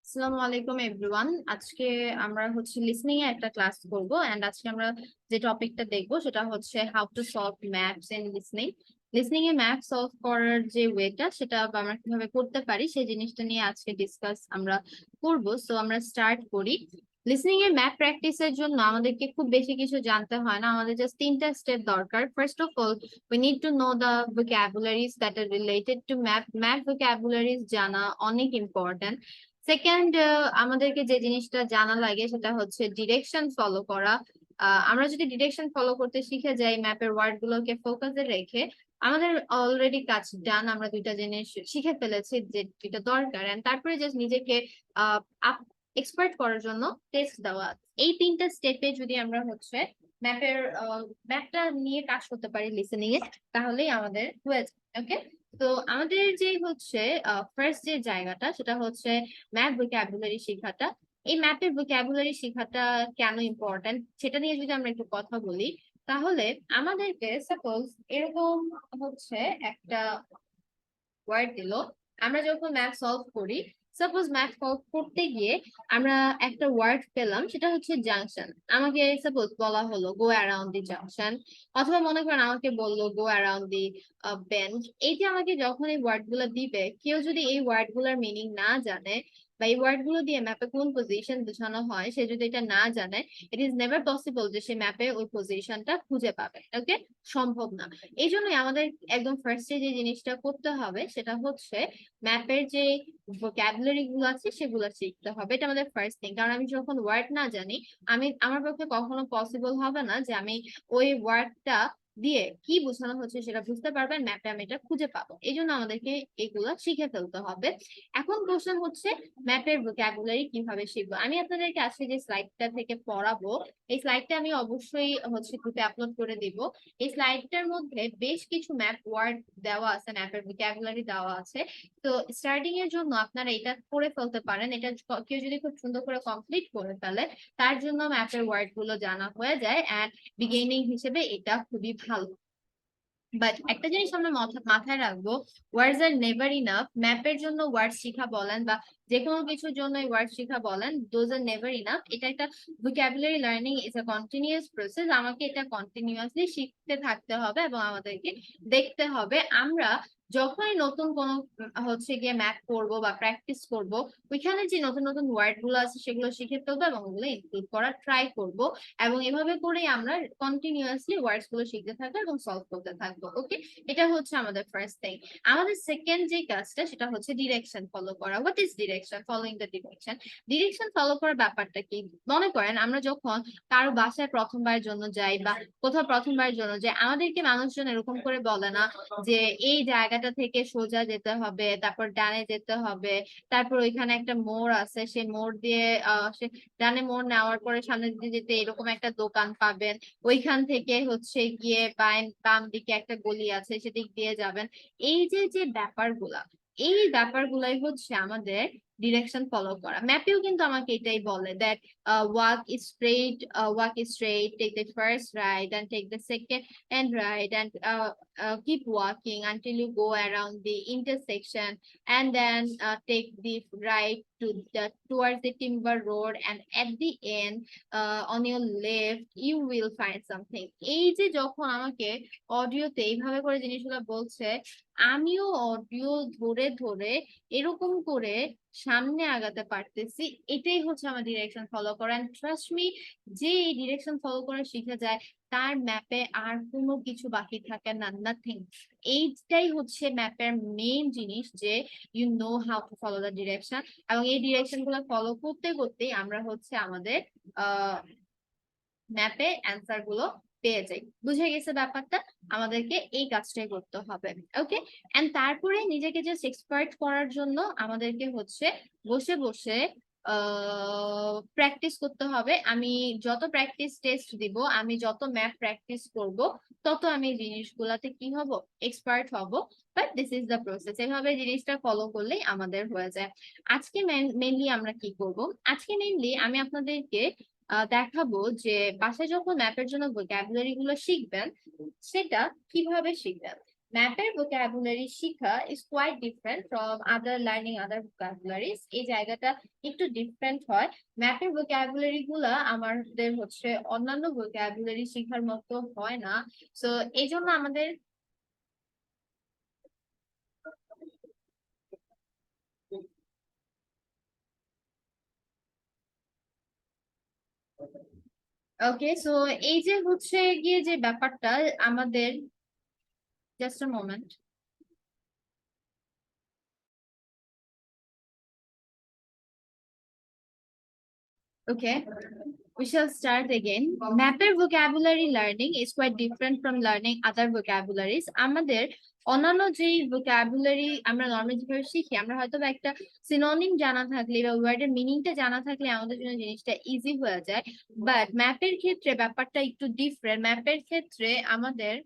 আসসালামু আলাইকুম এভরিওয়ান। আজকে আমরা লিসনিং এ একটা ক্লাস করব এন্ড আজকে আমরা যে টপিকটা দেখব সেটা হচ্ছে how to solve maths in listening. Listening A math solve করার যে ওয়েটা সেটা বা আমরা কিভাবে করতে পারি সেই জিনিসটা নিয়ে আজকে ডিসকাস আমরা করব। সো আমরা স্টার্ট করি। লিসনিং এর ম্যাথ প্র্যাকটিসের জন্য আমাদেরকে খুব বেশি কিছু জানতে হয় না, আমাদের জাস্ট তিনটা স্টেপ দরকার। First of all, we need to know the vocabularies that are related to math. Math vocabularies জানা অনেক ইম্পর্টেন্ট। সেকেন্ড, আমাদেরকে যে জিনিসটা জানা লাগে সেটা হচ্ছে ডিরেকশন ফলো করা। আমরা যদি ডিরেকশন ফলো করতে শিখে যাই ম্যাপের ওয়ার্ড গুলোকে ফোকাসে রেখে, আমাদের অলরেডি কাজ ডান। আমরা দুইটা জিনিস শিখে ফেলেছি যে দুইটা দরকার, এন্ড তারপরে জাস্ট নিজেকে এক্সপার্ট করার জন্য টেস্ট দেওয়া। এই তিনটা স্টেপে যদি আমরা ম্যাপের ম্যাপটা নিয়ে কাজ করতে পারি লিসেনিং এ, তাহলেই আমাদের হয়ে যাবে। ওকে, তো আমাদের যে ফার্স্ট যে জায়গাটা সেটা হচ্ছে ম্যাথ ভোকাবুলারি শেখাটা। এই ম্যাথের ভোকাবুলারি শেখাটা কেন ইম্পর্ট্যান্ট সেটা নিয়ে যদি আমরা একটু কথা বলি, তাহলে আমাদেরকে সাপোজ এরকম হচ্ছে একটা ওয়ার্ড দিল। আমরা যখন ম্যাথ সলভ করি, সাপোজ ম্যাথ সলভ করতে গিয়ে আমরা একটা ওয়ার্ড পেলাম, সেটা হচ্ছে জাংশন। আমাকে সাপোজ বলা হলো গো অ্যারাউন্ড দি জাংশন, অথবা মনে করেন আমাকে বললো গো অ্যারাউন্ড দি বেঞ্চ। এই যে আমাকে যখন এই ওয়ার্ড গুলো দিবে, কেউ যদি এই ওয়ার্ড গুলোর মিনিং না জানে বা এই ওয়ার্ড গুলো দিয়ে ম্যাপে কোন পজিশন বোঝানো হয় সে যদি এটা না জানে, ইট ইজ নেভার পসিবল যে সে ম্যাপে ওই পজিশনটা খুঁজে পাবে। ওকে, সম্ভব না। এই জন্যই আমাদের একদম ফার্স্টে যে জিনিসটা করতে হবে সেটা হচ্ছে ম্যাপের যে ভোকাবুলারি গুলো আছে সেগুলো শিখতে হবে। এটা আমাদের ফার্স্ট থিং, কারণ আমি যখন ওয়ার্ড না জানি, আমার পক্ষে কখনো পসিবল হবে না যে আমি ওই ওয়ার্ডটা দিয়ে কি বোঝানো হচ্ছে সেটা বুঝতে পারবেন, ম্যাপে আমি এটা খুঁজে পাবো। এই জন্য আমাদেরকে এগুলা শিখে ফেলতে হবে। এখন কোশ্চেন হচ্ছে ম্যাপের ভোকাবুলারি কিভাবে শিখবো। আমি আপনাদেরকে আজকে যে স্লাইডটা থেকে পড়াবো, এই স্লাইডটা আমি অবশ্যই গ্রুপে আপলোড করে দিব। এই স্লাইডটার মধ্যে বেশ কিছু ম্যাপ ওয়ার্ড দেওয়া আছে, ম্যাপের ভোকাবুলারি দেওয়া আছে। তো স্টার্টিং এর জন্য আপনারা এটা করে ফেলতে পারেন। এটা কেউ যদি খুব সুন্দর করে কমপ্লিট করে ফেলে, তার জন্য ম্যাপের ওয়ার্ড গুলো জানা হয়ে যায়, এন্ড বিগিনিং হিসেবে এটা খুবই ভালো। বাট একটা জিনিস আমরা মাথায় রাখবো, ওয়ার্ডস আর নেভার ইনাফ। ম্যাপের জন্য ওয়ার্ড শিখা বলেন বা যে কোনো কিছুর জন্য ওয়ার্ড শিখা বলেন, দোজ আর নেভার ইনাফ। এটা একটা vocabulary learning is a continuous process. আমাকে এটা কন্টিনিউয়াসলি শিখতে থাকতে হবে এবং আমাদেরকে দেখতে হবে আমরা যখনই নতুন কোনো গিয়ে ম্যাথ করব বা প্র্যাকটিস করব, ওইখানে যে নতুন নতুন ওয়ার্ড গুলো আছে সেগুলো শিখে ফেলবো এবং ওগুলো ইনক্লুড করার ট্রাই করব। এবং এভাবে করেই আমরা কন্টিনিউয়াসলি ওয়ার্ডস গুলো শিখতে থাকবো এবং সলভ করতে থাকবো। ওকে, এটা হচ্ছে আমাদের ফার্স্ট থিং। আমাদের সেকেন্ড যে কাজটা সেটা হচ্ছে ডিরেকশন ফলো করা। What is direction? Following the direction. Direction follow করার ব্যাপারটা কি? মনে করেন আমরা যখন কারো বাসায় প্রথমবারের জন্য যাই বা কোথাও প্রথমবারের জন্য যাই, আমাদেরকে মানুষজন এরকম করে বলে না যে এই জায়গাটা থেকে সোজা যেতে হবে, তারপর ডানে যেতে হবে, তারপর ওইখানে একটা মোড় আছে, সেই মোড় দিয়ে ডানে মোড় নেওয়ার পরে সামনে দিকে যেতে এরকম একটা দোকান পাবেন, ওইখান থেকে গিয়ে বাম দিকে একটা গলি আছে সেদিক দিয়ে যাবেন। এই যে যে ব্যাপারগুলা, এই ব্যাপারগুলাই হচ্ছে আমাদের ডিরেকশন ফলো করা। ম্যাপেও কিন্তু আমাকে এটাই বলে that walk straight, take the first right and take the second and right, and keep walking until you go around the intersection, and then take the right towards the timber road, and at the end on your left you will find something. এই যে যখন আমাকে অডিওতে এইভাবে করে জিনিসগুলো বলছে, আমিও audio ধরে ধরে এরকম করে সামনে আগাতে পারতেছি। এটাই হচ্ছে আমার ডিরেকশন ফলো করা। ট্রাস্ট মি, যে এই ডিরেকশন ফলো করা শিখে যায় তার ম্যাপে আর কোনো কিছু বাকি থাকে না, নাথিং। এইটাই হচ্ছে ম্যাপের মেইন জিনিস, যে you know how to follow the direction. এবং এই ডিরেকশন গুলো ফলো করতে করতেই আমরা আমাদের ম্যাপে অ্যান্সার গুলো পেয়ে যাই। বুঝে গেছে ব্যাপারটা? আমাদেরকে এই কাজটাই করতে হবে। ওকে, এন্ড তারপরে নিজেকে জাস্ট এক্সপার্ট করার জন্য আমাদেরকে বসে বসে প্র্যাকটিস করতে হবে। আমি যত প্র্যাকটিস টেস্ট দিব, আমি যত ম্যাপ প্র্যাকটিস করব, তত আমি জিনিসগুলাতে কি হব, এক্সপার্ট হব। But this is the process. এভাবে জিনিসটা ফলো করলেই আমাদের হয়ে যায়। আজকে মেনলি আমরা কি করব? আজকে মেনলি আমি আপনাদেরকে দেখাবো যে বাসায় যখন ম্যাপের জন্য ভোকাবুলারি গুলো শিখবেন সেটা কিভাবে শিখবেন। ম্যাপের vocabulary Shikha is quite different from other learning other vocabularies। এই জায়গাটা একটু ডিফারেন্ট হয়। ম্যাপের vocabulary গুলা আমাদের হচ্ছে অন্যান্য vocabulary শিখার মতো হয় না। সো এই জন্য আমাদের ওকে, সো এই যে হচ্ছে গিয়ে যে ব্যাপারটা আমাদের, just a moment. Okay, we shall start again. Mapper vocabulary learning is quite different from learning other vocabularies. আমাদের অন্যান্য যে vocabulary আমরা নর্মালি যেভাবে শিখি, আমরা হয়তো বা একটা সিনোনিম জানা থাকলে বা ওয়ার্ডের মিনিংটা জানা থাকলে আমাদের জন্য জিনিসটা ইজি হয়ে যায়। বাট ম্যাপের ক্ষেত্রে ব্যাপারটা একটু ডিফারেন্ট। ম্যাপের ক্ষেত্রে আমাদের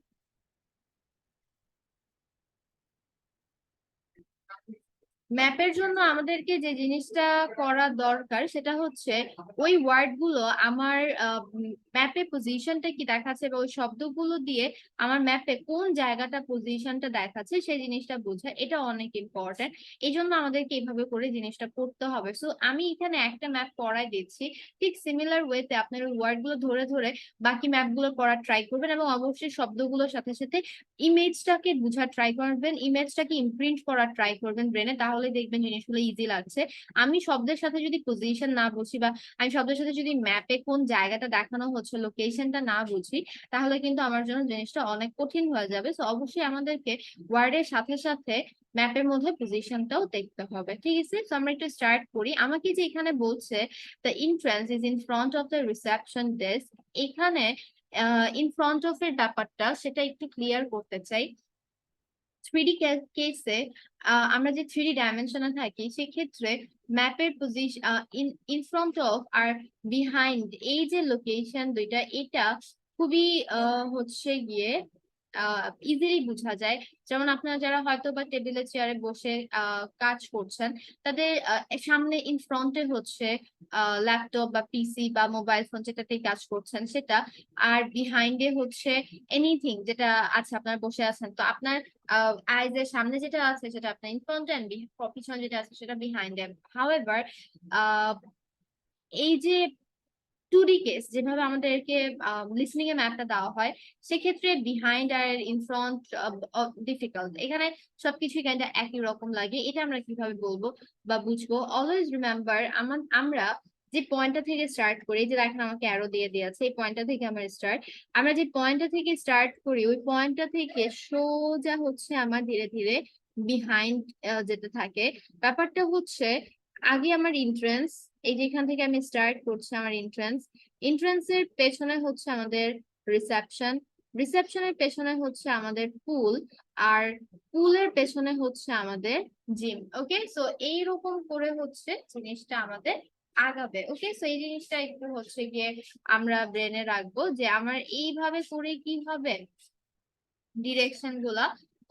ম্যাপের জন্য আমাদেরকে যে জিনিসটা করা দরকার সেটা হচ্ছে ওই ওয়ার্ড গুলো আমার ম্যাপে পজিশনটা কি দেখাচ্ছে বা ওই শব্দগুলো দিয়ে আমার ম্যাপে কোন জায়গাটা পজিশনটা দেখাচ্ছে সেই জিনিসটা বোঝা, এটা অনেক ইম্পর্টেন্ট। এই জন্য আমাদেরকে এইভাবে করে জিনিসটা করতে হবে। সো আমি এখানে একটা ম্যাপ পড়াই দিচ্ছি, ঠিক সিমিলার ওয়েতে আপনার ওই ওয়ার্ড গুলো ধরে ধরে বাকি ম্যাপ গুলো পড়ার ট্রাই করবেন এবং অবশ্যই শব্দগুলোর সাথে সাথে ইমেজটাকে বুঝার ট্রাই করবেন, ইমেজটাকে ইমপ্রিন্ট করার ট্রাই করবেন ব্রেনে, তাহলে দেখবেন জিনিসগুলো ইজি লাগছে। আমি শব্দের সাথে যদি পজিশন না বুঝি বা আমি শব্দের সাথে যদি ম্যাপে কোন জায়গাটা দেখানো হচ্ছে লোকেশনটা না বুঝি, তাহলে কিন্তু আমার জন্য জিনিসটা অনেক কঠিন হয়ে যাবে। তো অবশ্যই আমাদেরকে ওয়ার্ডের সাথে সাথে ম্যাপের মধ্যে পজিশনটাও দেখতে হবে। ঠিক আছে, তো আমরা একটু স্টার্ট করি। আমাকে যে এখানে বলছে the entrance is in front of the reception desk, এখানে ইন ফ্রন্ট অফ এর ব্যাপারটা সেটা একটু ক্লিয়ার করতে চাই। 3D কেসে আমরা যে 3D ডাইমেনশনে থাকি সেক্ষেত্রে ম্যাপের পজিশন ইন ফ্রন্ট অফ আর বিহাইন্ড, এই যে লোকেশন দুইটা, এটা খুবই হচ্ছে গিয়ে ইজিলি বোঝা যায়। যেমন আপনারা যারা হয়তো বা টেবিলে চেয়ারে বসে কাজ করছেন, তাদের সামনে ইন ফ্রন্টে হচ্ছে ল্যাপটপ বা পিসি বা মোবাইল ফোন যেটাতেই কাজ করছেন সেটা, আর বিহাইন্ডে হচ্ছে এনিথিং যেটা আছে, আপনার বসে আছেন তো আপনার আইজ এর সামনে যেটা আছে সেটা আপনার ইন ফ্রন্ট এন্ড পিছনে যেটা আছে সেটা বিহাইন্ড এম। হাউএভার এই যে 2D কেস যেভাবে আমাদেরকে লিসনিং এ ম্যাপটা দেওয়া হয়, সেক্ষেত্রে বিহাইন্ড আর ইন ফ্রন্ট ডিফিকাল্ট। এখানে সবকিছুই কাইন্ডা একই রকম লাগে। এটা আমরা কিভাবে বলবো বা বুঝবো? অলওয়েজ রিমেম্বার, আমরা যে পয়েন্টটা থেকে স্টার্ট করি, এই যে দেখেন আমাকে অ্যারো দিয়ে দিয়েছে, এই পয়েন্টটা থেকে আমার স্টার্ট। আমরা যে পয়েন্টটা থেকে স্টার্ট করি ওই পয়েন্টটা থেকে সোজা হচ্ছে আমার ধীরে ধীরে বিহাইন্ড যেতে থাকে। ব্যাপারটা হচ্ছে আগে আমার এন্ট্রান্স, এই যে এখান থেকে আমি স্টার্ট করছি আমার এন্ট্রান্স, এন্ট্রান্সের পেছনে হচ্ছে আমাদের রিসেপশন, রিসেপশনের পেছনে হচ্ছে আমাদের পুল, আর পুলের পেছনে হচ্ছে আমাদের জিম। ওকে, সো এইরকম করে হচ্ছে জিনিসটা আমাদের আগাবে। ওকে, সো এই জিনিসটা একটু হচ্ছে গিয়ে আমরা ব্রেনে রাখবো যে আমার এইভাবে করে কি হবে, ডিরেকশন গুলা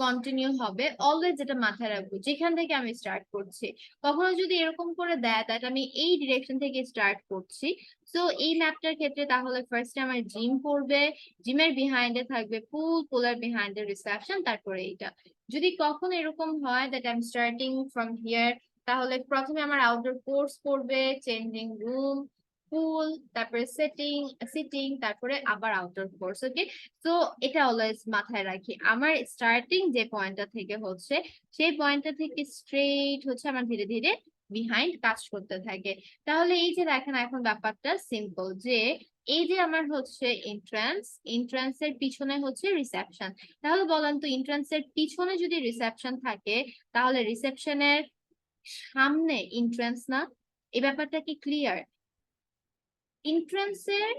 কন্টিনিউ হবে। অলওয়েজ যেটা মাথায় রাখবো যেখান থেকে আমি স্টার্ট করছি, কখনো যদি এরকম করে দেয় দ্যাট আমি এই ডিরেকশন থেকে স্টার্ট করছি, সো এই ম্যাপটার ক্ষেত্রে তাহলে ফার্স্টে আমার জিম পড়বে, জিমের বিহাইন্ডে থাকবে পুল, পুলের বিহাইন্ডে রিসেপশন, তারপরে এইটা। যদি কখনো এরকম হয় that I am starting from here, তাহলে প্রথমে আমার আউটডোর কোর্স পড়বে, চেঞ্জিং রুম, পুল, তারপরে সিটিং সিটিং, তারপরে আবার আউটডোর কোর্স। ওকে, তো এটা অলওয়েজ মাথায় রাখি। আমার স্টার্টিং যে পয়েন্টটা থেকে হচ্ছে সেই পয়েন্টটা থেকে স্ট্রেট হচ্ছে আমার ধীরে ধীরে বিহাইন্ড কাজ করতে থাকে। তাহলে এই যে দেখেন এখন ব্যাপারটা সিম্পল, যে এই যে আমার হচ্ছে এন্ট্রান্স, এন্ট্রান্সের পিছনে হচ্ছে রিসেপশন। তাহলে বলেন তো, এন্ট্রান্সের পিছনে যদি রিসেপশন থাকে তাহলে রিসেপশনের সামনে এন্ট্রান্স না? এই ব্যাপারটা কি ক্লিয়ার? এন্ট্রান্সের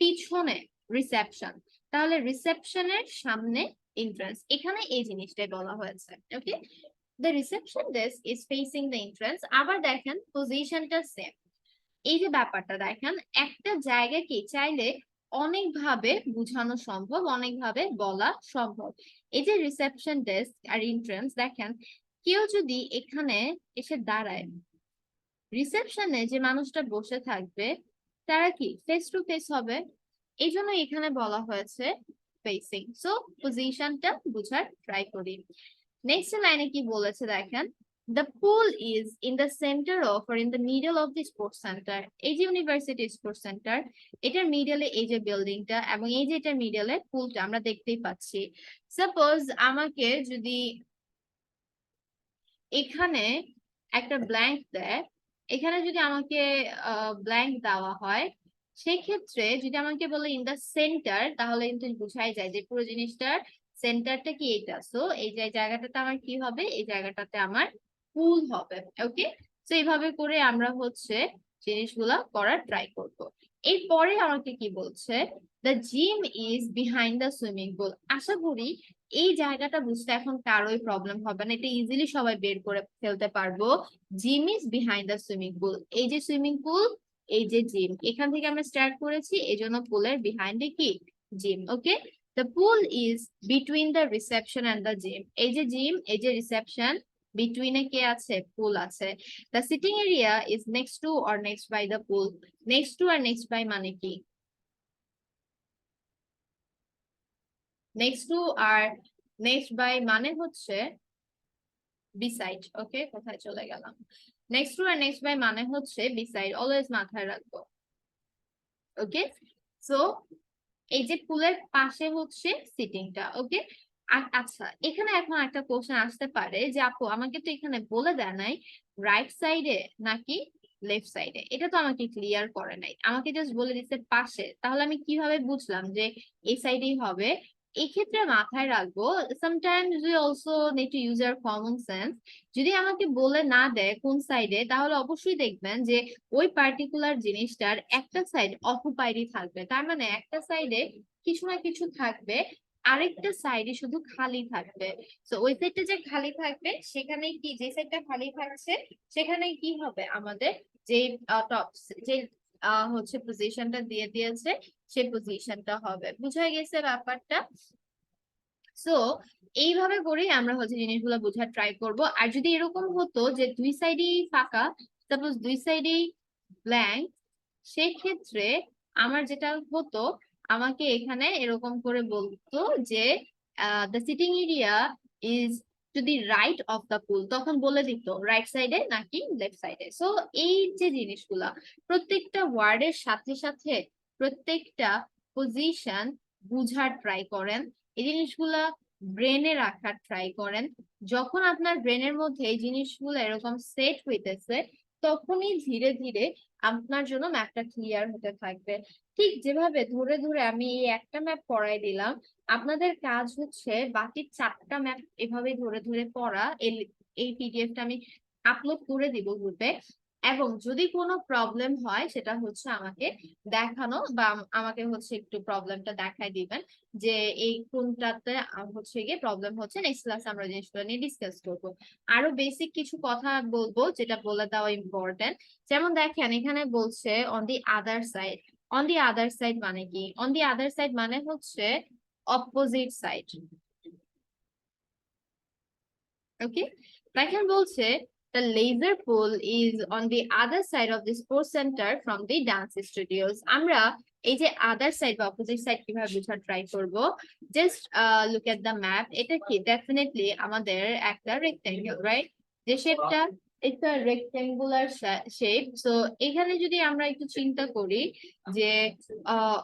পিছনে রিসেপশন, তাহলে রিসেপশনের সামনে এন্ট্রান্স, এখানে এই জিনিসটাই বলা হয়েছে। Okay, the reception desk is facing the entrance. আবার দেখেন পজিশনটা সেম। এই যে ব্যাপারটা দেখেন, একটা জায়গাকে চাইলে অনেকভাবে বোঝানো সম্ভব, অনেকভাবে বলা সম্ভব। এই যে রিসেপশন ডেস্ক আর এন্ট্রান্স, দেখেন কেউ যদি এখানে এসে দাঁড়ায়, রিসেপশনে যে মানুষটা বসে থাকবে তারা কি ফেস টু ফেস হবে। এই জন্য এখানে বলা হয়েছে ফেসিং। সো পজিশনটা বুঝার ট্রাই করি। নেক্সট লাইনে কি বলেছে দেখেন, the pool is in the center of or in the middle of the sports center. এই যে ইউনিভার্সিটি স্পোর্টস সেন্টার, এটার মিডলে এই যে বিল্ডিংটা এবং এই যে এটার মিডলে পুলটা আমরা দেখতেই পাচ্ছি। সাপোজ আমাকে যদি এখানে একটা ব্ল্যাঙ্ক দেয়, এখানে যদি আমাকে ব্ল্যাঙ্ক দেওয়া হয়, সেক্ষেত্রে যদি আমাকে বলে ইন দা সেন্টার, তাহলে কিন্তু বোঝাই যায় যে পুরো জিনিসটার সেন্টারটা কি এটা। সো এই যে জায়গাটাতে আমার কি হবে, এই জায়গাটাতে আমার পুল হবে। ওকে, তো এইভাবে করে আমরা হচ্ছে জিনিসগুলা করার ট্রাই করব। এরপরে আমাকে কি বলছে, the gym is behind the swimming pool. আশা করি এই জায়গাটা বুঝতে এখন কারোই প্রবলেম হবে না, এটা ইজিলি সবাই বের করে ফেলতে পারবো। Gym is behind the swimming পুল, এই যে সুইমিং পুল, এই যে জিম, এখান থেকে আমরা স্টার্ট করেছি, এই জন্য পুলের বিহাইন্ডে কি gym. Okay, the pool is between the reception and the gym, এই যে জিম, এই যে রিসেপশন, বিটুইনে কে আছে, পুল আছে। The sitting area is next to or next by the pool. Next to আর নেক্সট বাই মানে কি, নেক্সট টু আর নেক্সট বাই মানে হচ্ছে বিসাইড। ওকে, কোথায় চলে গেলাম, নেক্সট টু আর নেক্সট বাই মানে হচ্ছে বিসাইড, অলওয়েজ মাথায় রাখবো। ওকে, সো এই যে পুলের পাশে হচ্ছে সিটিংটা। ওকে, আচ্ছা এখানে এখন একটা কোশ্চেন আসতে পারে যে আপু আমাকে তো এখানে বলে দেয় নাই রাইট সাইডে নাকি লেফট সাইডে, এটা তো আমাকে ক্লিয়ার করে নাই, আমাকে জাস্ট বলে দিচ্ছে পাশে, তাহলে আমি কিভাবে বুঝলাম যে এই সাইডেই হবে। এই ক্ষেত্রে মাথায় রাখবো, sometimes we also need to use hour common sense. যদি আমাকে বলে না দেয় কোন সাইডে, তাহলে অবশ্যই দেখবেন যে ওই পার্টিকুলার জিনিসটার একটা সাইড অকুপাইডই থাকবে, তার মানে একটা সাইডে কিছু না কিছু থাকবে, আরেকটা সাইডে শুধু খালি থাকবে। তো ওই সাইডটা যে খালি থাকবে, সেখানে কি, যে সাইডটা খালি থাকছে সেখানে কি হবে, আমাদের যে টপ, যে হচ্ছে পজিশনটা দিয়ে দিয়েছে সেই পজিশনটা হবে। বুঝা গেছে ব্যাপারটা? সো এইভাবে করেই আমরা হচ্ছে জিনিসগুলো বোঝার ট্রাই করব। আর যদি এরকম হতো যে দুই সাইডেই ফাঁকা, সাপোজ দুই সাইডেই ব্ল্যাঙ্ক, সেক্ষেত্রে আমার যেটা হতো, আমাকে এখানে এরকম করে বলতো যে the sitting area is to the right of the pool, তখন বলে দিত রাইট সাইডে নাকি লেফট সাইডে। সো এই যে জিনিসগুলা প্রত্যেকটা ওয়ার্ডের সাথে সাথে প্রত্যেকটা পজিশন বুঝার ট্রাই করেন, এই জিনিসগুলা ব্রেনে রাখার ট্রাই করেন। যখন আপনার ব্রেনের মধ্যে এই জিনিসগুলো এরকম সেট হইতেছে, তখনই ধীরে ধীরে আপনার জন্য ম্যাপটা ক্লিয়ার হতে থাকবে। ঠিক যেভাবে ধরে ধরে আমি এই একটা ম্যাপ পড়াই দিলাম, আপনাদের কাজ হচ্ছে বাকি 4টা ম্যাপ এভাবে ধরে ধরে পড়া। এই পিডিএফটা আমি আপলোড করে দিব গ্রুপে, এবং যদি কোনো প্রবলেম হয় সেটা হচ্ছে আমাকে দেখানো, বা আমাকে হচ্ছে একটু প্রবলেমটা দেখাই দিবেন যে এই কোনটাতে হচ্ছে গিয়ে প্রবলেম হচ্ছে। নেক্সট ক্লাসে আমরা জিনিসগুলো নিয়ে ডিসকাস করবো। আরো বেসিক কিছু কথা বলবো যেটা বলে দেওয়া ইম্পর্টেন্ট। যেমন দেখেন এখানে বলছে on the other side. On the other side মানে কি, অন দি আদার সাইড মানে হচ্ছে অপোজিট সাইড। ওকে, দেখেন বলছে the laser pool is on the other side of the sports center from the dance studios. আমরা এই যে আদার সাইড বা অপোজিট সাইড কিভাবে বোঝার ট্রাই করব, just look at the map. এটা কি, ডেফিনেটলি আমাদের একটা রেক্টেঙ্গেল, রাইট? যে শেপটা, এটা রেক্টেঙ্গুলার শেপ। সো এখানে যদি আমরা একটু চিন্তা করি যে আহ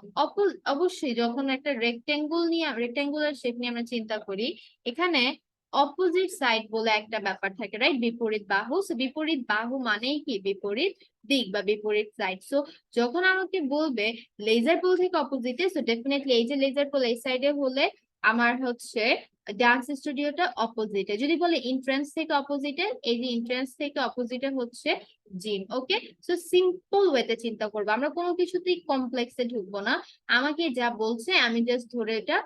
অবশ্যই যখন একটা রেক্টেঙ্গুলার শেপ নিয়ে আমরা চিন্তা করি, এখানে অপোজিট সাইড বলে একটা ব্যাপার থাকে, রাইট? বিপরীত বাহু। বিপরীত বাহু মানেই কি, বিপরীত দিক বা বিপরীত সাইড। সো যখন আমাকে বলবে লেজার পোল থেকে অপোজিটে, সো ডেফিনেটলি এই যে লেজার পোল এই সাইডে হলে আমার হচ্ছে ডান্স স্টুডিওটা অপোজিটে। যদি বলে এন্ট্রান্স থেকে অপোজিটে, এই যে এন্ট্রান্স থেকে অপোজিটে হচ্ছে জিম। ওকে, সো সিম্পল ওয়েতে চিন্তা করবো, আমরা কোনো কিছুতেই কমপ্লেক্সে ঢুকবো না। আমাকে যা বলছে আমি জাস্ট ধরে এটা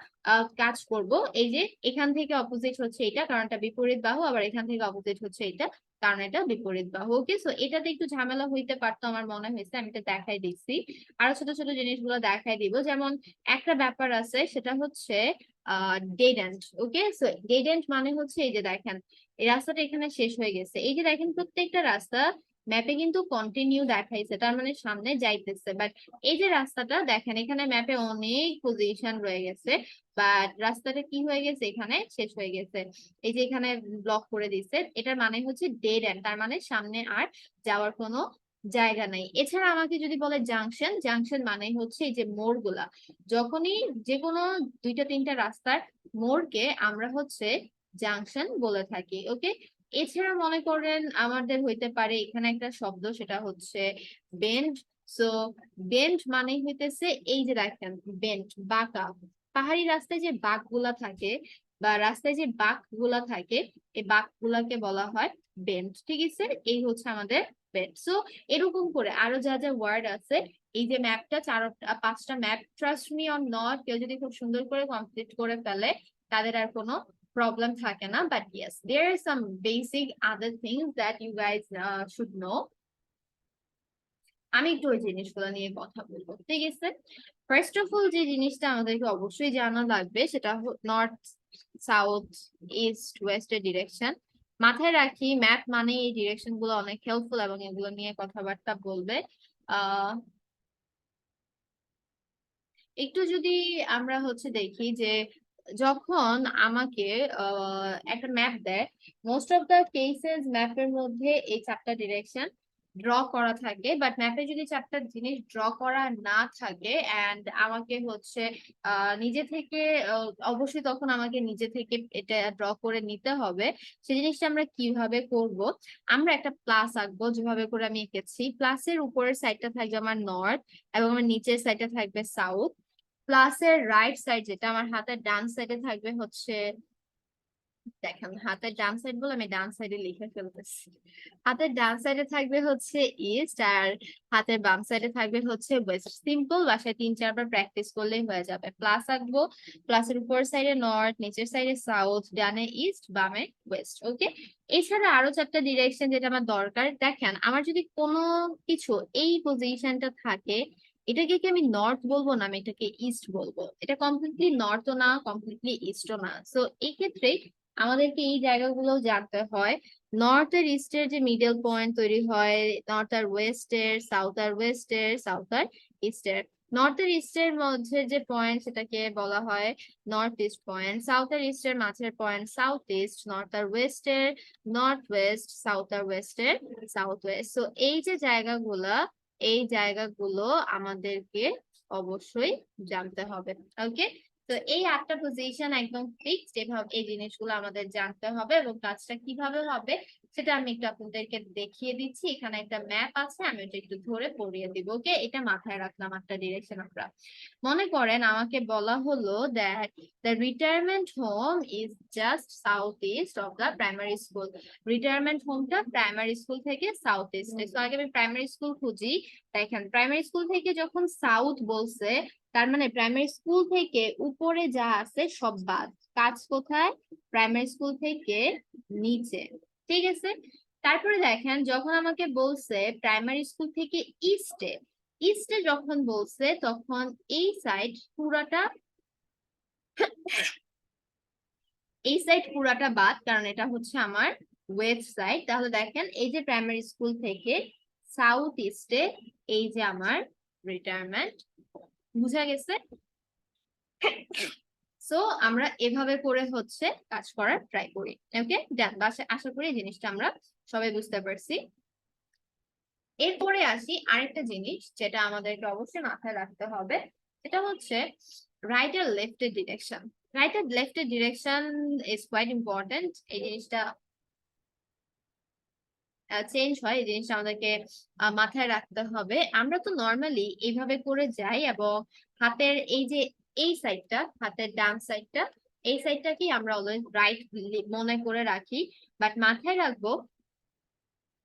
কাজ করব। এই যে এখান থেকে অপোজিট হচ্ছে এটা, কারণ এটা বিপরীত বাহু, আবার এখান থেকে অপোজিট হচ্ছে এটা, কারণ এটা বিপরীত বাহু। ওকে, সো এটাতে একটু ঝামেলা হইতে পারতো আমার মনে হয়েছে, আমি এটা দেখাই দিচ্ছি। আরো ছোট ছোট জিনিসগুলো দেখাই দিব। যেমন একটা ব্যাপার আছে, সেটা হচ্ছে dead and. Okay, so dead and মানে হচ্ছে এই যে দেখেন এই রাস্তাটা এখানে শেষ হয়ে গেছে, এই যে দেখেন প্রত্যেকটা রাস্তা ম্যাপে কিন্তু কন্টিনিউ দেখাইছে, তার মানে সামনে যাইতেছে। বাট এই যে রাস্তাটা দেখেন, এখানে ম্যাপে অনেক পজিশন রয়ে গেছে, বাট রাস্তাটা কি হয়ে গেছে, এখানে শেষ হয়ে গেছে। এই যে এখানে ব্লক করে দিচ্ছে, এটার মানে হচ্ছে ডেড এন্ড, তার মানে সামনে আর যাওয়ার কোনো জায়গা নাই। এছাড়া আমাকে যদি বলে জাংশন, জাংশন মানে হচ্ছে এই যে মোড় গুলা, যখনই যে কোনো দুইটা তিনটা রাস্তার মোড়কে আমরা হচ্ছে জাংশন বলে থাকি। ওকে, এছাড়া মনে করেন আমাদের হইতে পারে এখানে একটা শব্দ, সেটা হচ্ছে বেন্ড। সো বেন্ড মানে হইতেছে এই যে দেখেন বেন্ড, বাঁকা। পাহাড়ি রাস্তায় যে বাঁক গুলা থাকে বা রাস্তায় যে বাঁক গুলা থাকে, এই বাঁক গুলাকে বলা হয় বেন্ড। ঠিক আছে, এই হচ্ছে আমাদের বেন্ড। সো এরকম করে আরো যা যা ওয়ার্ড আছে, এই যে ম্যাপটা পাঁচটা map, trust me or not, কেউ যদি খুব সুন্দর করে কমপ্লিট করে ফেলে তাদের আর কোনো প্রবলেম থাকে না। But yes, there are some basic other things that you guys should know. আমি একটু ওই জিনিসগুলো নিয়ে কথা বলবো, ঠিক আছে? ফার্স্ট অফ অল যে জিনিসটা আমাদেরকে অবশ্যই জানা লাগবে সেটা নর্থ, সাউথ, ইস্ট, ওয়েস্ট এর ডিরেকশন। মাথায় রাখি ম্যাপ মানে এই ডিরেকশন গুলো অনেক হেল্পফুল এবং এগুলো নিয়ে কথাবার্তা বলবে। আহ একটু যদি আমরা হচ্ছে দেখি যে যখন আমাকে একটা ম্যাপ দেয়, মোস্ট অফ দা কেসেস ম্যাপের মধ্যে এই চারটা ডিরেকশন ড্র করা থাকে। বাট ম্যাপে যদি চারটা জিনিস ড্র করা না থাকে এন্ড আমাকে হচ্ছে নিজে থেকে অবশ্যই তখন আমাকে নিজে থেকে এটা ড্র করে নিতে হবে। সেই জিনিসটা আমরা কিভাবে করব, আমরা একটা প্লাস আঁকবো যেভাবে করে আমি এঁকেছি। প্লাসের উপরের সাইডটা থাকবে আমার নর্থ এবং আমার নিচের সাইডটা থাকবে সাউথ। প্লাসের রাইট সাইড যেটা আমার হাতের ডান সাইডে থাকবে হচ্ছে, দেখেন হাতের ডান সাইড বলে আমি ডান সাইডে লিখে ফেলতেছি। হাতের ডান সাইডে থাকবে হচ্ছে ইস্ট আর হাতের বাম সাইডে থাকবে হচ্ছে ওয়েস্ট। সিম্পল, বাসায় 3-4 বার প্র্যাকটিস করলেই হয়ে যাবে। প্লাস আঁকবো, প্লাসের উপর সাইডে নর্থ, নিচের সাইডে সাউথ, ডানে ইস্ট, বামে ওয়েস্ট। ওকে, এছাড়া আরো চারটা ডিরেকশন যেটা আমার দরকার। দেখেন আমার যদি কোনো কিছু এই পজিশনটা থাকে, এটাকে কি আমি নর্থ বলবো না, আমি এটাকে ইস্ট বলবো। এটা কমপ্লিটলি নর্থও না, কমপ্লিটলি ইস্টও না। সো এই ক্ষেত্রে আমাদেরকে এই জায়গাগুলো জানতে হয়। নর্থ আর ইস্টের যে মিডল পয়েন্ট তৈরি হয়, নর্থ আর ওয়েস্টের, সাউথ আর ওয়েস্টের, সাউথ আর ইস্টের। নর্থ আর ইস্টের মধ্যে যে পয়েন্ট সেটাকে বলা হয় নর্থ ইস্ট পয়েন্ট। সাউথ আর ইস্টের মাঝের পয়েন্ট সাউথ ইস্ট। নর্থ আর ওয়েস্টের নর্থ ওয়েস্ট। সাউথ আর ওয়েস্টের সাউথ ওয়েস্ট। তো এই যে জায়গাগুলা, এই জায়গাগুলো আমাদেরকে অবশ্যই জানতে হবে। ওকে, তো এই 8টা পজিশন একদম ফিক্সড, এভাবে এই জিনিসগুলো আমাদের জানতে হবে এবং কাজটা কিভাবে হবে সেটা আমি একটু আপনাদেরকে দেখিয়ে দিচ্ছি। এখানে একটা ম্যাপ আছে, আমি ওটা একটু ধরে পড়িয়ে দিব। ওকে, এটা মাথায় রাখলাম 8টা ডিরেকশন আমরা। মনে করেন আমাকে বলা হলো that the retirement home is just south east of the primary school. Retirement হোমটা প্রাইমারি স্কুল থেকে সাউথ ইস্টে। তো আগে আমি প্রাইমারি স্কুল খুঁজি। দেখেন প্রাইমারি স্কুল থেকে যখন সাউথ বলছে, তার মানে প্রাইমারি স্কুল থেকে উপরে যা আছে সব বাদ। কাজ কোথায়? প্রাইমারি স্কুল থেকে নিচে। ঠিক আছে, তারপরে দেখেন যখন আমাকে বলছে প্রাইমারি স্কুল থেকে ইস্টে, ইস্টে যখন বলছে তখন এই সাইড পুরাটা, এই সাইড পুরাটা বাদ, কারণ এটা হচ্ছে আমার ওয়েস্ট সাইড। তাহলে দেখেন এই যে প্রাইমারি স্কুল থেকে সাউথ ইস্টে, এই যে আমার রিটায়ারমেন্ট। বুঝা গেছে? সো আমরা এভাবে করে হচ্ছে কাজ করার ট্রাই করি। ওকে ডান, আশা করি এই জিনিসটা আমরা সবাই বুঝতে পারছি। এরপরে আসি আরেকটা জিনিস যেটা আমাদেরকে অবশ্যই মাথায় রাখতে হবে, সেটা হচ্ছে রাইট আর লেফট এর ডিরেকশন। রাইট আর লেফট এর ডিরেকশন ইজ কোয়াইট ইম্পর্টেন্ট। এই জিনিসটা চেঞ্জ হয়, এই জিনিসটা আমাদেরকে মাথায় রাখতে হবে। আমরা তো নর্মালি এইভাবে করে যাই এবং হাতের এই যে এই সাইডটা, হাতের ডান সাইডটা, এই সাইডটাকেই আমরা অলওয়েজ রাইট মনে করে রাখি। বাট মাথায় রাখবো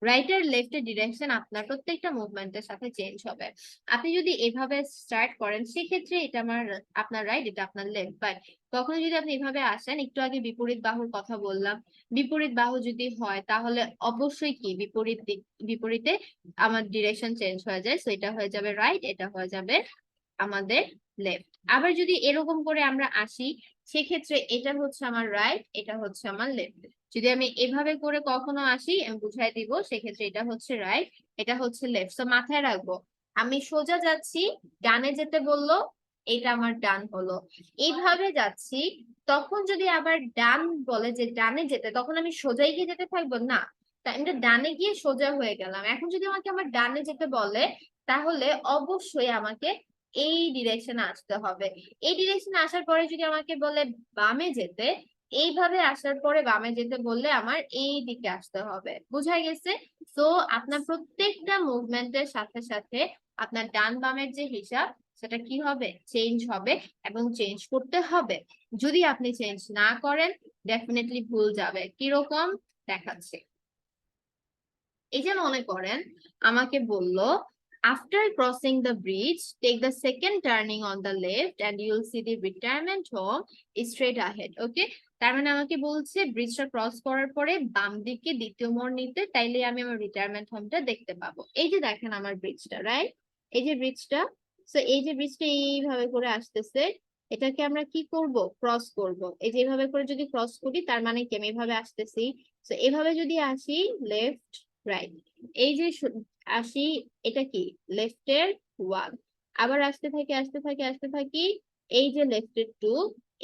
রাইট আর লেফট এর ডিরেকশন আপনার প্রত্যেকটা মুভমেন্টের সাথে চেঞ্জ হবে। আপনি যদি এভাবে স্টার্ট করেন সেক্ষেত্রে এটা আপনার রাইট, এটা আপনার লেফট। বাট কখনো যদি আপনি এভাবে আসেন, একটু আগে বিপরীত বাহুর কথা বললাম, বিপরীত বাহু যদি হয় তাহলে অবশ্যই কি বিপরীত দিক, বিপরীতে আমার ডিরেকশন চেঞ্জ হয়ে যায়। সো এটা হয়ে যাবে রাইট, এটা হয়ে যাবে আমাদের লেফট। আবার যদি এরকম করে আমরা আসি, সেক্ষেত্রে এটা হচ্ছে আমার রাইট, এটা হচ্ছে আমার লেফট। যদি আমি এভাবে করে কখনো আসি, আমি বুঝাই দিব, সেক্ষেত্রে এটা হচ্ছে রাইট, এটা হচ্ছে লেফট। তো মাথায় রাখবো, আমি সোজা যাচ্ছি, ডানে যেতে বললো, এটা আমার ডান হলো। এইভাবে যাচ্ছি, তখন যদি আবার ডান বলে যে ডানে যেতে, তখন আমি সোজাই গিয়ে যেতে থাকবো না, তাই আমি ডানে গিয়ে সোজা হয়ে গেলাম। এখন যদি আমাকে আমার ডানে যেতে বলে, তাহলে অবশ্যই আমাকে এই ডিরেকশনে আসতে হবে। এই ডিরেকশনে আসার পরে যদি আমাকে বলে বামে যেতে, এইভাবে আসার পরে বামে যেতে বললে আমার এই দিকে আসতে হবে। বুঝা গেছে? তো আপনার প্রত্যেকটা মুভমেন্টের সাথে সাথে আপনার ডান বামের যে হিসাব, সেটা কি হবে? চেঞ্জ হবে, এবং চেঞ্জ করতে হবে। যদি আপনি চেঞ্জ না করেন, ডেফিনেটলি ভুল যাবে। কিরকম দেখাচ্ছে, এই যে মনে করেন আমাকে বলল, after crossing the bridge take the second turning on the left and you'll see the retirement home straight ahead. ওকে, তার মানে আমাকে বলছে ব্রিজটা ক্রস করার পরে বাম দিকে দ্বিতীয় মোড় নিতে, তাইলে আমি আমার রিটায়ারমেন্ট হোমটা দেখতে পাবো। এই যে দেখেন আমার ব্রিজটা, রাইট? এই যে ব্রিজটা, সো এই যে ব্রিজটা এইভাবে করে আসতেছে, এটাকে আমরা কি করব? ক্রস করব। এই যে এইভাবে করে যদি ক্রস করি, তার মানে কি আমি এভাবে আসতেছি, তো এভাবে যদি আসি, লেফট রাইট, এই যে আসি, এটা কি লেফটের ওয়ান, আবার আসতে থাকি আসতে থাকি আসতে থাকি, এই যে লেফটের টু,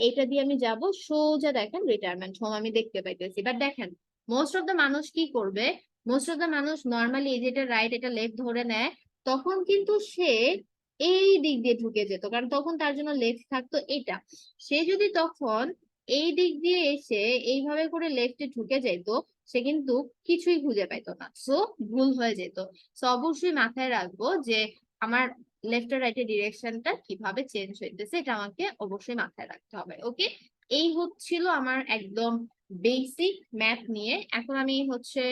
এইটা দিয়ে আমি যাব সোজা, দেখেন রিটায়ারমেন্ট হোম আমি দেখতে পাইতেছি। বাট দেখেন, মোস্ট অফ দ্য মানুষ কি করবে, মোস্ট অফ দ্য মানুষ নর্মালি এই যেটা রাইট এটা লেফট ধরে নেয়, তখন কিন্তু সে এই দিক দিয়ে ঢুকে যেত, কারণ তখন তার জন্য লেফট থাকতো এটা। সে যদি তখন এই দিক দিয়ে এসে এইভাবে করে লেফটে ঢুকে যাইতো, সে কিন্তু কিছুই খুঁজে পাইতো না, সো ভুল হয়ে যেত। সো অবশ্যই মাথায় রাখবো যে আমার লেফট আর রাইটের ডিরেকশনটা কিভাবে চেঞ্জ হইতেছে, এটা আমাকে অবশ্যই মাথায় রাখতে হবে। ওকে, এই হচ্ছিল আমার একদম বেসিক ম্যাথ নিয়ে। এখন আমি হচ্ছে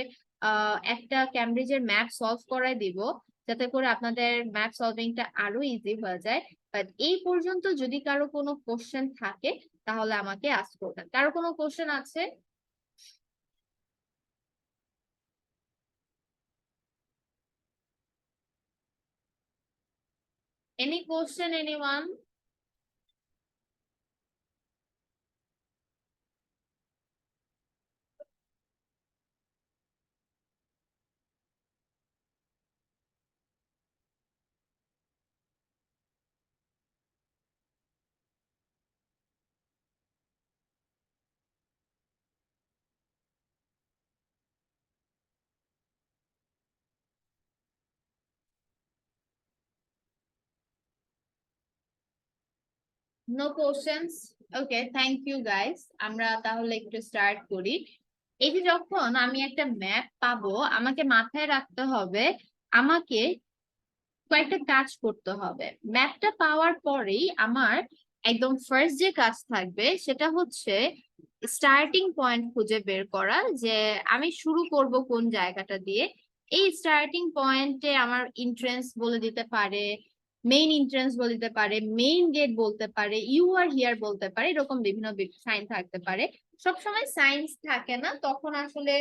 একটা ক্যামব্রিজের ম্যাথ সলভ করাই দিব, যাতে করে আপনাদের ম্যাথ সলভিংটা আরো ইজি হয়ে যায়। বাট এই পর্যন্ত যদি কারো কোনো কোশ্চেন থাকে, তাহলে আমাকে আস্ক করবেন। কারো কোনো কোশ্চেন আছে? Any question, anyone? No questions? Okay, thank you guys. আমরা তাহলে একটু স্টার্ট করি। এই যে যখন আমি একটা ম্যাপ পাবো, আমাকে মাথায় রাখতে হবে, আমাকে কয়েকটা কাজ করতে হবে। ম্যাপটা পাওয়ার পরেই আমার একদম ফার্স্ট যে কাজ থাকবে, সেটা হচ্ছে স্টার্টিং পয়েন্ট খুঁজে বের করা, যে আমি শুরু করব কোন জায়গাটা দিয়ে। এই স্টার্টিং পয়েন্টে আমার এন্ট্রেন্স বলে দিতে পারে, মেইন এন্ট্রেন্স বলে দিতে পারে, মেইন গেট বলতে পারে, ইউ আর হিয়ার বলতে পারে, এরকম বিভিন্ন সাইন থাকতে পারে। সবসময় সাইন্স থাকে না, তখন আসলে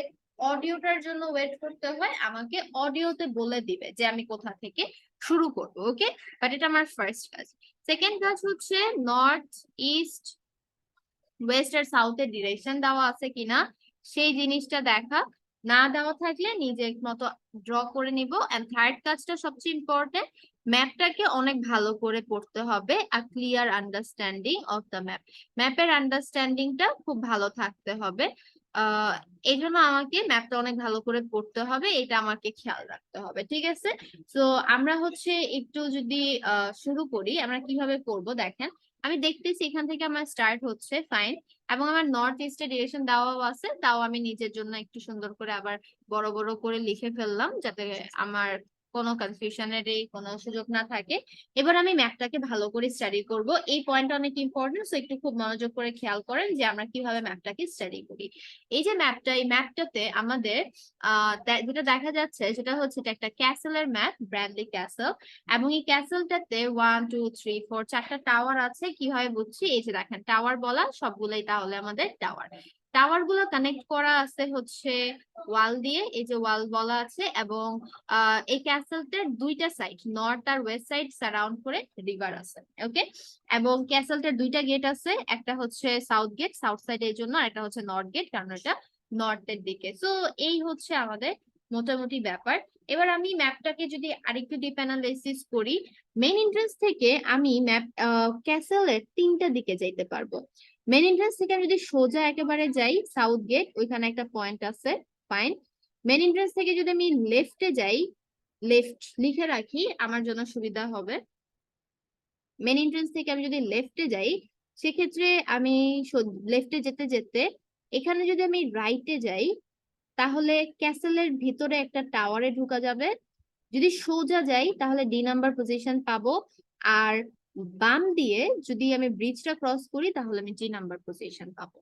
অডিওটার জন্য ওয়েট করতে হয়, আমাকে অডিওতে বলে দিবে যে আমি কোথা থেকে শুরু করবো। ওকে, বাট এটা আমার ফার্স্ট কাজ। সেকেন্ড কাজ হচ্ছে নর্থ, ইস্ট, ওয়েস্ট আর সাউথের ডিরেকশন দেওয়া আছে কিনা সেই জিনিসটা দেখা, না দেওয়া থাকলে নিজের মতো ড্র করে নিব। এন্ড থার্ড কাজটা সবচেয়ে ইম্পর্টেন্ট, ম্যাপটাকে অনেক ভালো করে পড়তে হবে, আর clear understanding of the map, ম্যাপের আন্ডারস্ট্যান্ডিংটা খুব ভালো থাকতে হবে। আহ এই জন্য আমাকে ম্যাপটা অনেক ভালো করে পড়তে হবে, এটা আমাকে খেয়াল রাখতে হবে। ঠিক আছে, তো আমরা হচ্ছে একটু যদি শুরু করি, আমরা কিভাবে করব দেখেন। আমি দেখতেছি এখান থেকে আমার স্টার্ট হচ্ছে, ফাইন, এবং আমার নর্থ ইস্টের ডিরেকশন দেওয়াও আছে, তাও আমি নিজের জন্য একটু সুন্দর করে আবার বড় বড় করে লিখে ফেললাম, যাতে আমার কোনো কনফিউশনের কোনো সুযোগ না থাকে। এবার আমি ম্যাপটাকে ভালো করে স্টাডি করব, এই পয়েন্টটা অনেক ইম্পর্টেন্ট, সো একটু খুব মনোযোগ করে খেয়াল করেন যে আমরা কিভাবে ম্যাপটাকে স্টাডি করি। এই যে ম্যাপটা, এই ম্যাপটাতে আমাদের যেটা দেখা যাচ্ছে সেটা হচ্ছে, এটা একটা ক্যাসেলের ম্যাপ, ব্র্যাডলি ক্যাসেল, এবং এই ক্যাসেলটাতে 1 2 3 4 চারটা টাওয়ার আছে। কিভাবে বুঝছি? এই যে দেখেন টাওয়ার বলা সবগুলোই তাহলে আমাদের টাওয়ার। টাওয়ার গুলো কানেক্ট করা আছে হচ্ছে ওয়াল দিয়ে, এই যে ওয়াল বলা আছে, এবং এই ক্যাসেলটার দুইটা সাইড, নর্থ আর ওয়েস্ট সাইড সারাউন্ড করে রিভার আছে। ওকে, এবং ক্যাসেলটার দুইটা গেট আছে, একটা হচ্ছে সাউথ গেট সাউথ সাইড এর জন্য, আর একটা হচ্ছে নর্থ গেট কারণ এটা নর্থের দিকে। সো এই হচ্ছে আমাদের মোটামুটি ব্যাপার। এবার আমি ম্যাপটাকে যদি আরেকটু ডিপ অ্যানালাইসিস করি, মেইন এন্ট্রান্স থেকে আমি ম্যাপ ক্যাসেলের তিনটা দিকে যাইতে পারবো। মেইন এন্ট্রান্স থেকে আমি যদি সোজা একেবারে যাই সাউথ গেট, ওইখানে একটা পয়েন্ট আছে, ফাইন। মেইন এন্ট্রান্স থেকে যদি আমি লেফটে যাই, লেফট লিখে রাখি আমার জন্য সুবিধা হবে। মেইন এন্ট্রান্স থেকে আমি যদি লেফটে যাই, সেক্ষেত্রে আমি লেফটে যেতে যেতে এখানে যদি আমি রাইটে যাই, তাহলে ক্যাসেলের ভিতরে একটা টাওয়ারে ঢোকা যাবে। যদি সোজা যাই তাহলে ডি নাম্বার পজিশন পাবো, আর বাম দিয়ে যদি আমি ব্রিজটা ক্রস করি তাহলে আমি জি নাম্বার পজিশন পাবো।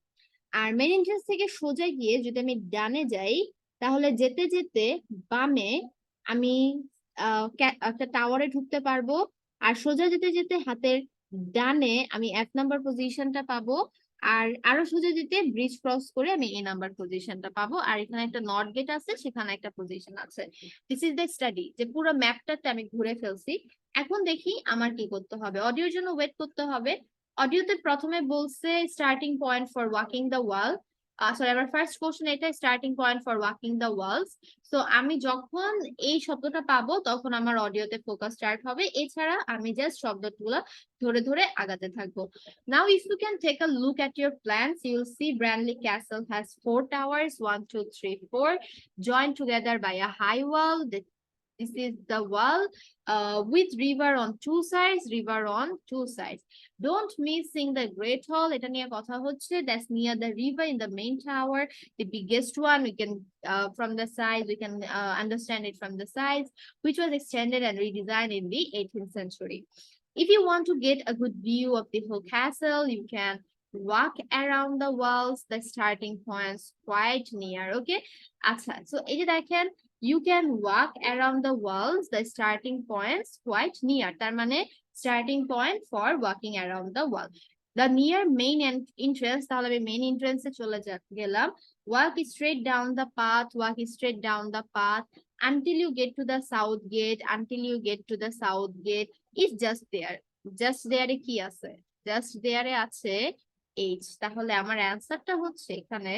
আর মেইন এন্ট্রান্স থেকে সোজা গিয়ে যদি আমি ডানে যাই, তাহলে যেতে যেতে বামে আমি একটা টাওয়ারে ঢুকতে পারবো, আর সোজা যেতে যেতে হাতের ডানে আমি এক নাম্বার পজিশনটা পাবো, আর আরো সোজা যেতে ব্রিজ ক্রস করে আমি এ নাম্বার পজিশনটা পাবো। আর এখানে একটা নর্থ গেট আছে, সেখানে একটা পজিশন আছে। দিস ইজ দ্য স্টাডি, যে পুরো ম্যাপটাতে আমি ঘুরে ফেলছি। এখন দেখি আমার কি করতে হবে। অডিওর জন্য ওয়েট করতে হবে। অডিওতে প্রথমে বলছে starting point for walking the wall, sorry আমার ফার্স্ট কোশ্চেন এটা, starting point for walking the walls. So আমি যখন এই শব্দটা পাবো তখন আমার অডিওতে ফোকাস স্টার্ট হবে, এছাড়া আমি জাস্ট শব্দগুলো ধরে ধরে আগাতে থাকবো। Now if you can take a look at your plans, you'll see Branley Castle has 4 towers, 1, 2, 3, 4, joined together by a high wall. This is the wall with river on 2 sides, river on 2 sides. Don't miss seeing the Great Hall. এটা নিয়ে কথা হচ্ছে, that's near the river in the main tower, the biggest one. We can from the sides we can understand it from the sides, which was extended and redesigned in the 18th century. If you want to get a good view of the whole castle, you can walk around the walls. The starting points quite near. Okay, আচ্ছা, so এই যে দেখেন, you can walk around the walls, the starting points quite near, তার মানে starting point for walking around the wall. The near main entrance, তাহলে আমি main entrance এ চলে গেলাম। Walk straight down the path, walk straight down the path until you get to the south gate, until you get to the south gate is just there. Just there এ কি আছে? Just there এ আছে H, তাহলে আমার অ্যান্সারটা হচ্ছে এখানে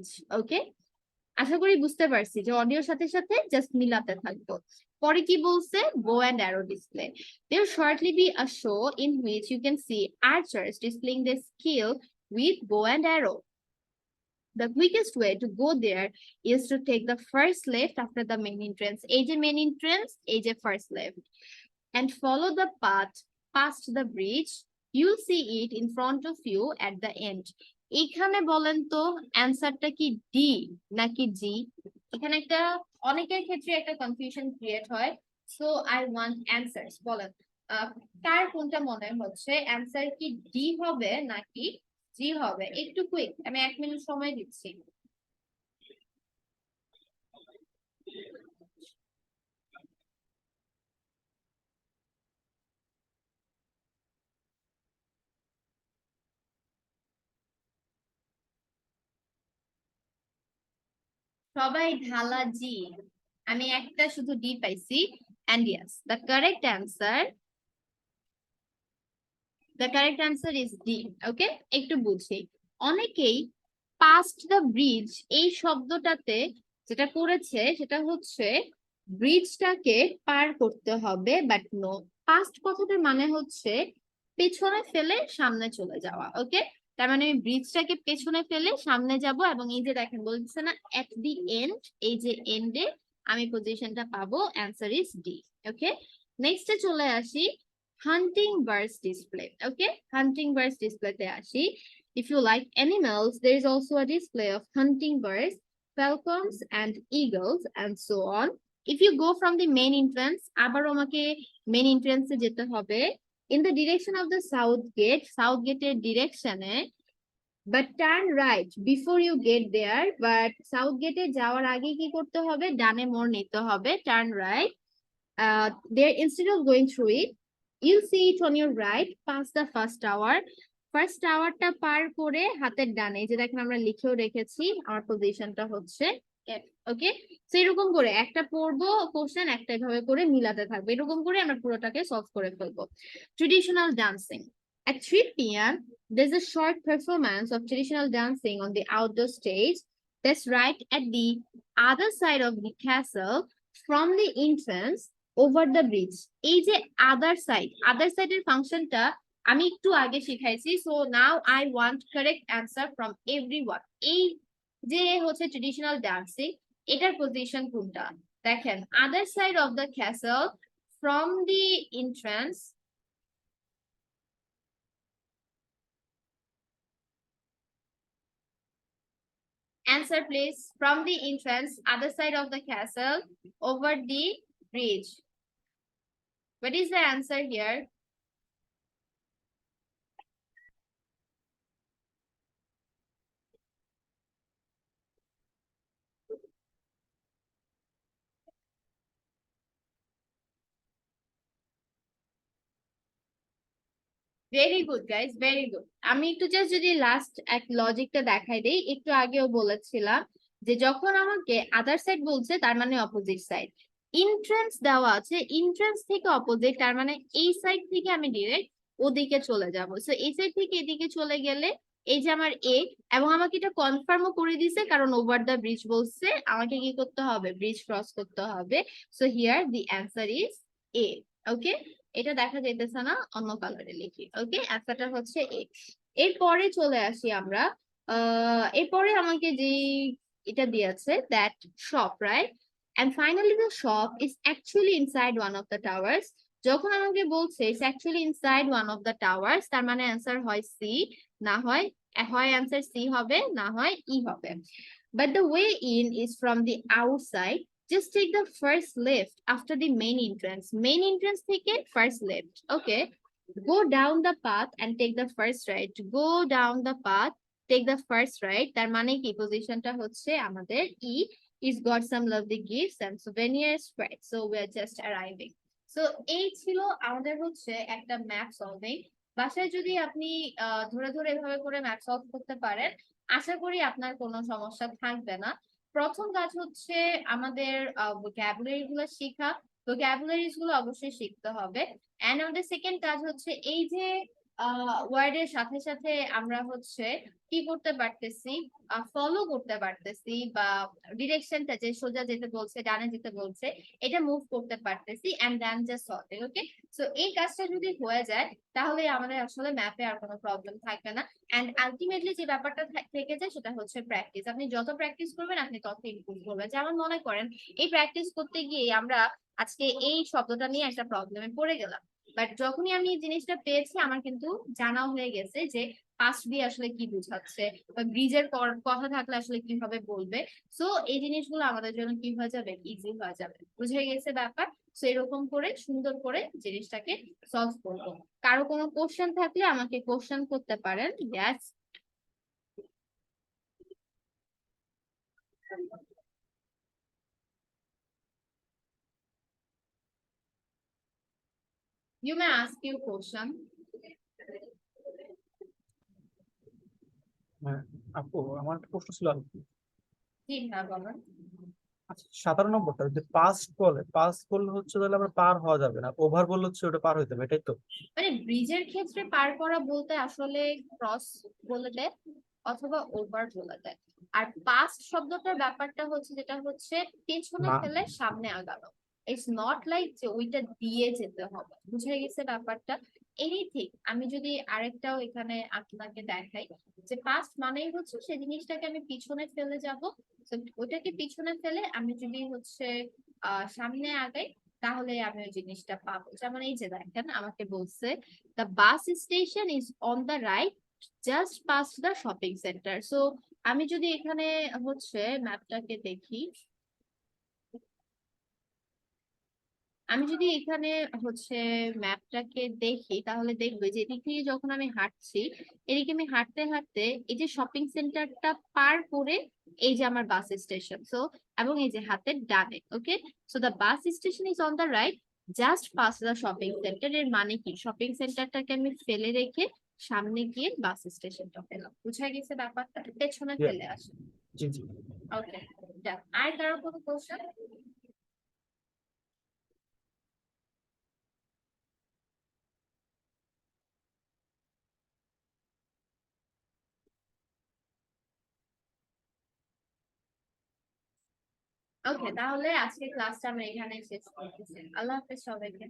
H। ওকে, আশা করি বুঝতে পারছি যে অডিওর সাথে সাথে জাস্ট মিলাতে থাকবো। পরে কি বলছে, bow and arrow display. There will shortly be a show in which you can see archers displaying their skill with bow and arrow. The quickest way to go there is to take the first left after the main entrance. এই যে main entrance, এই যে first left, and follow the path past the bridge. You'll see it in front of you at the end. এখানে বলেন তো অ্যান্সারটা কি D নাকি জি? এখানে একটা অনেকের ক্ষেত্রে একটা কনফিউশন ক্রিয়েট হয়। সো আই ওয়ান্ট অ্যান্সারস, বলেন কার কোনটা মনে হচ্ছে, অ্যান্সার কি ডি হবে নাকি জি হবে? একটু কুইক, আমি 1 মিনিট সময় দিচ্ছি। সবাই ঢালা জি, আমি একটা শুধু ডি পাইছি। And yes, the correct answer is D. Okay, একটু বুঝি। অনেকেই past the bridge এই শব্দটাতে যেটা করেছে সেটা হচ্ছে ব্রিজটাকে পার করতে হবে, বাট নো, পাস্ট কথাটার মানে হচ্ছে পেছনে ফেলে সামনে চলে যাওয়া। ওকে, তার মানে আমি ব্রিজটাকে পেছনে ফেলে সামনে যাব, এবং এই যে দেখেন বলছে না এট দি এন্ড, এই যে এন্ডে আমি পজিশনটা পাবো, অ্যান্সার ইজ ডি। ওকে, নেক্সটে চলে আসি hunting birds display. Okay, hunting birds display তে আসি। If you like animals, there is also a display of hunting birds, falcons and eagles and so on. If you go from the main entrance, আবার আমাকে main entrance এ যেতে হবে, in the direction of the south gate এর direction A, but turn right before you get there. But south gate এ যাওয়ার আগে কি করতে হবে, ডানে মোড় নিতে হবে, turn right. There, instead of going through it, you'll see it on your right, past the first tower. First টাওয়ারটা পার করে হাতের ডানে, এই যে দেখেন আমরা লিখেও রেখেছি আমার পজিশনটা হচ্ছে ওকে। তো এরকম করে একটা পড়বো কোশ্চেন, একটা এভাবে করে মিলাতে থাকবে, এরকম করে আমরা পুরোটাকে সলভ করে ফেলবো। Traditional dancing at 3 p.m. there's a short performance of traditional dancing on the outdoor stage that's right at the other side of the castle from the entrance over the bridge. এই যে আদার সাইডের ফাংশনটা আমি একটু আগে শিখাইছি, so now I want correct answer from everyone. এই যে হচ্ছে ট্রেডিশনাল ডান্সিং, এটার পজিশন কোনটা? দেখেন, other side of the castle from the entrance, answer please, from the entrance other side of the castle over the bridge. What is the answer here? Very good guys, very good. আমি একটু just যদি last এক লজিকটা দেখাই দেই, একটু আগেও বলেছিলাম যে যখন আমাকে আদার সাইড বলছে তার মানে অপোজিট সাইড, ইন্ট্রান্স দেওয়া আছে ইন্ট্রান্স থেকে অপোজিট, তার মানে এই সাইড থেকে আমি ডিরেক্ট ওদিকে চলে যাব। সো এই সাইড থেকে এদিকে চলে গেলে এই যে আমার এ, এবং আমাকে এটা কনফার্মও করে দিছে কারণ ওভার দ্য ব্রিজ বলছে, আমাকে কি করতে হবে? ব্রিজ ক্রস করতে হবে। So here the answer is A. Okay, এটা দেখা যাইতেছে না, অন্য কালারে লিখি। ওকে, অ্যান্সারটা হচ্ছে এ। এরপরে চলে আসি আমরা, এরপরে আমাকে যে এটা দিয়েছে that shop, right? and finally the shop is actually inside one of the towers. যখন আমাকে বলছে it's actually inside one of the towers, তার মানে অ্যান্সার হয় সি, না হয় হয় অ্যান্সার সি হবে, না হয় ই হবে। but the way in is from the outside. Just take the first left after the main entrance. Main entrance থেকে first left. Okay. Go down the path and take the first right. Go down the path, take the first right. তার মানে কি পজিশনটা হচ্ছে আমাদের ই, is got some lovely gifts and souvenirs, right? So we are just arriving. So এই ছিল আমাদের হচ্ছে একটা ম্যাপ সলভিং। বাসায় যদি আপনি ধরে ধরে এভাবে করে ম্যাপ সলভ করতে পারেন, আশা করি আপনার কোনো সমস্যা থাকবে না। প্রথম কাজ হচ্ছে আমাদের ভোকাবুলারি গুলো শেখা, ভোকাবুলারিজ গুলো অবশ্যই শিখতে হবে। এন্ড আমাদের সেকেন্ড কাজ হচ্ছে এই যে ওয়ার্ডের সাথে সাথে আমরা হচ্ছে কি করতে পারতেছি, ফলো করতে পারতেছি, বা ডিরেকশনটা যে সোজা যেতে বলছে, ডানে যেতে বলছে, এটা মুভ করতে পারতেছি, and then just solve. Okay, so এই কাজটা যদি হয়ে যায় তাহলে আমাদের আসলে ম্যাপে আর কোনো প্রবলেম থাকবে না। এন্ড আলটিমেটলি যে ব্যাপারটা থেকে যায় সেটা হচ্ছে প্র্যাকটিস। আপনি যত প্র্যাকটিস করবেন আপনি তত ইমপ্রুভ করবেন। যেমন মনে করেন এই প্র্যাকটিস করতে গিয়ে আমরা আজকে এই শব্দটা নিয়ে একটা প্রবলেমে পড়ে গেলাম, বাট যখনই আমি এই জিনিসটা পেয়েছি আমার কিন্তু জানাও হয়ে গেছে যে পাস্ট দিয়ে আসলে কি বোঝাচ্ছে, বা ব্রিজের কথা থাকলে আসলে কিভাবে বলবে। সো এই জিনিসগুলো আমাদের জন্য কি হয়ে যাবে? ইজি হয়ে যাবে। বুঝে গেছে ব্যাপার? সো এরকম করে সুন্দর করে জিনিসটাকে সলভ করবো। কারো কোনো কোশ্চেন থাকলে আমাকে কোশ্চেন করতে পারেন। Yes, you may ask your question. হ্যাঁ, আপু আমার একটা প্রশ্ন ছিল আর কি। জি হ্যাঁ বলেন। আচ্ছা, 17 নম্বরটা যে পাস করলে হচ্ছে তাহলে আমরা পার হওয়া যাবে না, ওভার বললে হচ্ছে ওটা পার হইতে হবে, এটাই তো? মানে ব্রিজের ক্ষেত্রে পার করা বলতে আসলে ক্রস বলে দেয় অথবা ওভার বলে দেয়। আর পাস্ট শব্দটার ব্যাপারটা হচ্ছে যেটা হচ্ছে পেছনে না, ফেলে সামনে আগানো। ইটস নট লাইক যে ওইটা দিয়ে যেতে হবে। বুঝে গেছে ব্যাপারটা? এনিথিং আমি যদি আরেকটাও এখানে আপনাকে দেখাই, যে পাস্ট মানেই হচ্ছে সেই জিনিসটাকে আমি পিছনে ফেলে যাব। ওইটাকে পিছনে ফেলে আমি যদি হচ্ছে সামনে আগাই তাহলে আমি ওই জিনিসটা পাবো। যেমন এই যে দেখেন আমাকে বলছে the bus station is on the right just past the shopping centre. So আমি যদি এখানে হচ্ছে ম্যাপটাকে দেখি, আমি যদি এখানে হচ্ছে ম্যাপটাকে দেখি তাহলে দেখবো যে এদিক থেকে যখন আমি হাঁটছি, এদিকে আমি হাঁটতে হাঁটতে এই যে শপিং সেন্টারটা পার করে এই যে আমার বাস স্টেশন, সো এবং এই যে হাতের ডানে। Okay, so the bus station is on the right just past the shopping centre. এর মানে কি? শপিং সেন্টারটাকে আমি ফেলে রেখে সামনে গিয়ে বাস স্টেশনটা পেলাম, বুঝা গেছে ব্যাপারটা, পেছনে Yeah, ফেলে আসে। জি জি। ওকে, আর কারো কোনো কোশ্চেন? ওকে, তাহলে আজকে ক্লাসটা আমরা এখানে শেষ করতেছি। আল্লাহ হাফেজ সবাইকে।